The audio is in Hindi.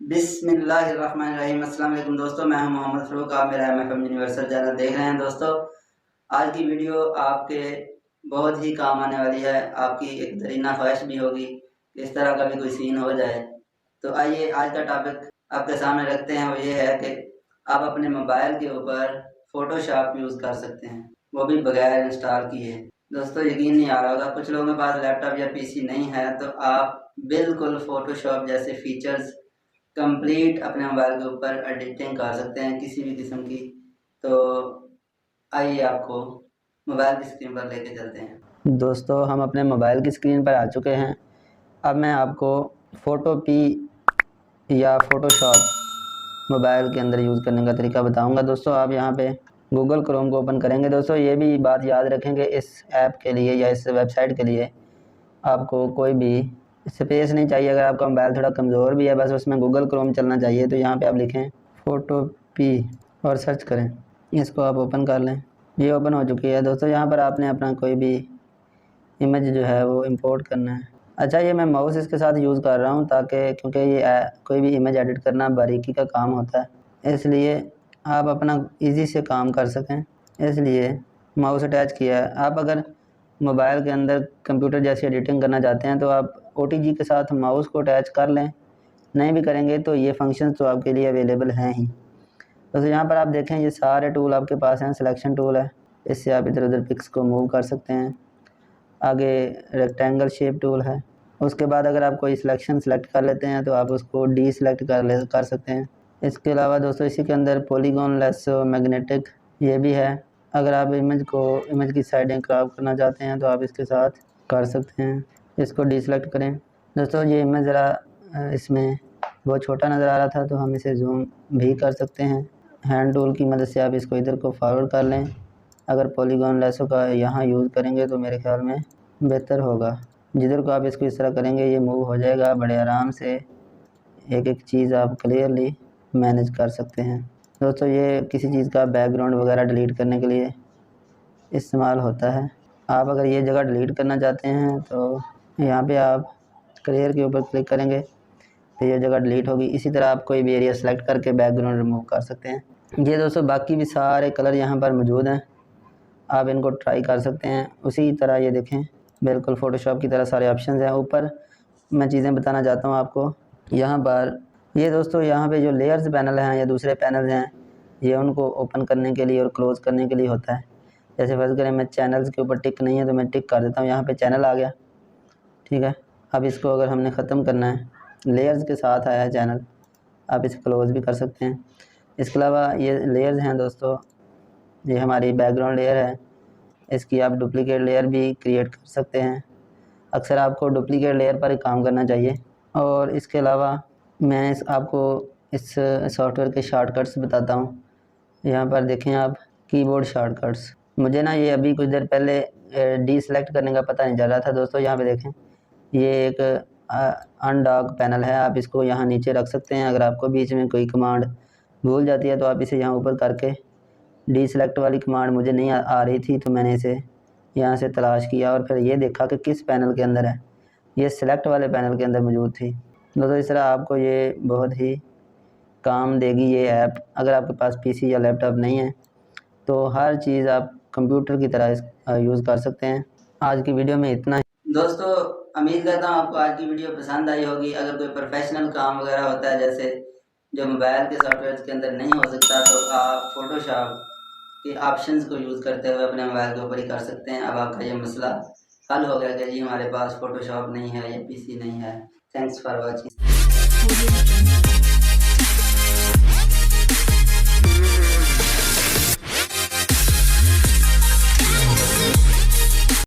बिस्मिल्लाहिर्रहमानिर्रहीम। अस्सलाम वालेकुम दोस्तों, मैं हूं मोहम्मद फ़रूक। आप मेरा MFM यूनिवर्सल चैनल देख रहे हैं। दोस्तों, आज की वीडियो आपके बहुत ही काम आने वाली है। आपकी एक दरीना ख्वाहिश भी होगी कि इस तरह का भी कोई सीन हो जाए। तो आइए आज का टॉपिक आपके सामने रखते हैं। वो ये है कि आप अपने मोबाइल के ऊपर फ़ोटोशॉप यूज़ कर सकते हैं, वो भी बगैर इंस्टॉल किए। दोस्तों, यकीन नहीं आ रहा होगा, कुछ लोगों के पास लैपटॉप या PC नहीं है, तो आप बिल्कुल फ़ोटोशॉप जैसे फीचर्स कंप्लीट अपने मोबाइल के ऊपर एडिटिंग कर सकते हैं किसी भी किस्म की। तो आइए आपको मोबाइल की स्क्रीन पर लेके चलते हैं। दोस्तों, हम अपने मोबाइल की स्क्रीन पर आ चुके हैं। अब मैं आपको फ़ोटोपी या फ़ोटोशॉप मोबाइल के अंदर यूज़ करने का तरीका बताऊंगा। दोस्तों, आप यहाँ पे गूगल क्रोम को ओपन करेंगे। दोस्तों, ये भी बात याद रखें कि इस ऐप के लिए या इस वेबसाइट के लिए आपको कोई भी स्पेस नहीं चाहिए। अगर आपका मोबाइल थोड़ा कमज़ोर भी है, बस उसमें गूगल क्रोम चलना चाहिए। तो यहाँ पे आप लिखें फ़ोटोपी और सर्च करें। इसको आप ओपन कर लें। ये ओपन हो चुकी है। दोस्तों, यहाँ पर आपने अपना कोई भी इमेज जो है वो इंपोर्ट करना है। अच्छा, ये मैं माउस इसके साथ यूज़ कर रहा हूँ ताकि क्योंकि ये कोई भी इमेज एडिट करना बारीकी का काम होता है, इसलिए आप अपना ईज़ी से काम कर सकें, इसलिए माउस अटैच किया है। आप अगर मोबाइल के अंदर कंप्यूटर जैसी एडिटिंग करना चाहते हैं तो आप OTG के साथ माउस को अटैच कर लें। नहीं भी करेंगे तो ये फंक्शंस तो आपके लिए अवेलेबल हैं ही। तो यहाँ पर आप देखें, ये सारे टूल आपके पास हैं। सिलेक्शन टूल है, इससे आप इधर उधर पिक्स को मूव कर सकते हैं। आगे रेक्टेंगल शेप टूल है। उसके बाद अगर आप कोई सिलेक्शन सेलेक्ट कर लेते हैं तो आप उसको डीसेलेक्ट कर सकते हैं। इसके अलावा दोस्तों, इसी के अंदर पॉलीगॉन, लेसो, मैग्नेटिक ये भी है। अगर आप इमेज की साइडें क्रॉप करना चाहते हैं तो आप इसके साथ कर सकते हैं। इसको डीसेलेक्ट करें। दोस्तों, ये इमेज ज़रा इसमें बहुत छोटा नज़र आ रहा था, तो हम इसे जूम भी कर सकते हैं। हैंड टूल की मदद से आप इसको इधर को फॉरवर्ड कर लें। अगर पॉलीगॉन, लेसो का यहाँ यूज़ करेंगे तो मेरे ख्याल में बेहतर होगा। जिधर को आप इसको इस तरह करेंगे ये मूव हो जाएगा। बड़े आराम से एक एक चीज़ आप क्लियरली मैनेज कर सकते हैं। दोस्तों, ये किसी चीज़ का बैकग्राउंड वगैरह डिलीट करने के लिए इस्तेमाल होता है। आप अगर ये जगह डिलीट करना चाहते हैं तो यहाँ पे आप क्लियर के ऊपर क्लिक करेंगे तो ये जगह डिलीट होगी। इसी तरह आप कोई भी एरिया सेलेक्ट करके बैकग्राउंड रिमूव कर सकते हैं। ये दोस्तों, बाकी भी सारे कलर यहाँ पर मौजूद हैं, आप इनको ट्राई कर सकते हैं। उसी तरह ये देखें, बिल्कुल फ़ोटोशॉप की तरह सारे ऑप्शंस हैं। ऊपर मैं चीज़ें बताना चाहता हूँ आपको। यहाँ पर ये दोस्तों, यहाँ पे जो लेयर्स पैनल हैं या दूसरे पैनल हैं, ये उनको ओपन करने के लिए और क्लोज़ करने के लिए होता है। जैसे फर्ज़ करें मैं चैनल्स के ऊपर टिक नहीं है तो मैं टिक कर देता हूँ, यहाँ पे चैनल आ गया। ठीक है, अब इसको अगर हमने ख़त्म करना है, लेयर्स के साथ आया है चैनल, आप इसे क्लोज़ भी कर सकते हैं। इसके अलावा ये लेयर्स हैं दोस्तों, ये हमारी बैकग्राउंड लेयर है, इसकी आप डुप्लीकेट लेयर भी क्रिएट कर सकते हैं। अक्सर आपको डुप्लीकेट लेयर पर ही काम करना चाहिए। और इसके अलावा मैं आपको इस सॉफ्टवेयर के शॉर्टकट्स बताता हूँ। यहाँ पर देखें आप, कीबोर्ड शॉर्टकट्स। मुझे ना ये अभी कुछ देर पहले डीसेलेक्ट करने का पता नहीं चल रहा था। दोस्तों, यहाँ पे देखें, ये एक अनडॉक पैनल है, आप इसको यहाँ नीचे रख सकते हैं। अगर आपको बीच में कोई कमांड भूल जाती है तो आप इसे यहाँ ऊपर करके, डीसेलेक्ट वाली कमांड मुझे नहीं आ रही थी तो मैंने इसे यहाँ से तलाश किया और फिर ये देखा कि किस पैनल के अंदर है। ये सिलेक्ट वाले पैनल के अंदर मौजूद थी। दोस्तों, इस तरह आपको ये बहुत ही काम देगी ये ऐप। अगर आपके पास PC या लैपटॉप नहीं है तो हर चीज़ आप कंप्यूटर की तरह यूज़ कर सकते हैं। आज की वीडियो में इतना ही। दोस्तों, उम्मीद करता हूँ आपको आज की वीडियो पसंद आई होगी। अगर कोई प्रोफेशनल काम वगैरह होता है जैसे जो मोबाइल के सॉफ्टवेयर के अंदर नहीं हो सकता, तो आप फ़ोटोशॉप के ऑप्शंस को यूज़ करते हुए अपने मोबाइल के ऊपर ही कर सकते हैं। अब आपका ये मसला हल हो गया कि जी हमारे पास फ़ोटोशॉप नहीं है या PC नहीं है। Thanks for watching.